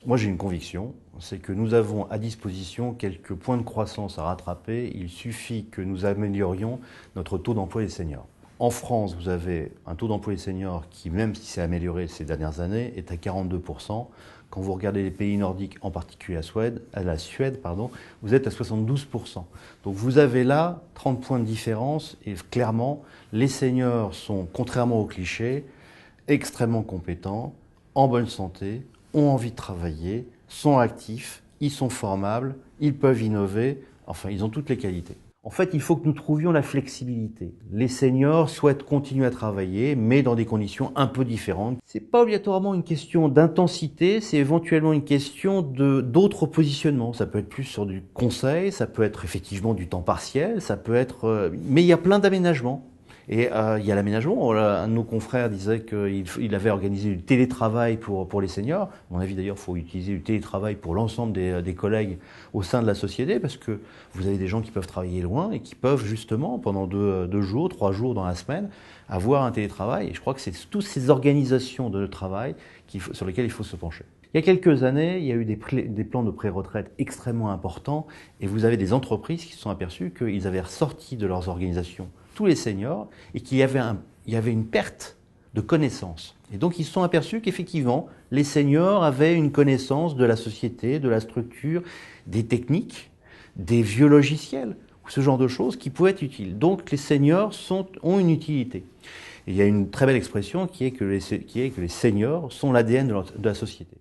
Moi, j'ai une conviction, c'est que nous avons à disposition quelques points de croissance à rattraper. Il suffit que nous améliorions notre taux d'emploi des seniors. En France, vous avez un taux d'emploi des seniors qui, même si c'est amélioré ces dernières années, est à 42%. Quand vous regardez les pays nordiques, en particulier la Suède, vous êtes à 72%. Donc vous avez là 30 points de différence et clairement, les seniors sont, contrairement aux clichés, extrêmement compétents, en bonne santé, ont envie de travailler, sont actifs, ils sont formables, ils peuvent innover, enfin ils ont toutes les qualités. En fait, il faut que nous trouvions la flexibilité. Les seniors souhaitent continuer à travailler, mais dans des conditions un peu différentes. C'est pas obligatoirement une question d'intensité, c'est éventuellement une question d'autres positionnements. Ça peut être plus sur du conseil, ça peut être effectivement du temps partiel, ça peut être, mais il y a plein d'aménagements. Et il y a l'aménagement. Un de nos confrères disait qu'il avait organisé du télétravail pour les seniors. À mon avis, d'ailleurs, il faut utiliser du télétravail pour l'ensemble des collègues au sein de la société, parce que vous avez des gens qui peuvent travailler loin et qui peuvent justement, pendant deux jours, 3 jours dans la semaine, avoir un télétravail. Et je crois que c'est toutes ces organisations de travail sur lesquelles il faut se pencher. Il y a quelques années, il y a eu des plans de pré-retraite extrêmement importants et vous avez des entreprises qui se sont aperçues qu'ils avaient ressorti de leurs organisations tous les seniors et qu'il y avait une perte de connaissances. Et donc ils se sont aperçus qu'effectivement, les seniors avaient une connaissance de la société, de la structure, des techniques, des vieux logiciels, ou ce genre de choses qui pouvaient être utiles. Donc les seniors ont une utilité. Et il y a une très belle expression qui est que les seniors sont l'ADN de la société.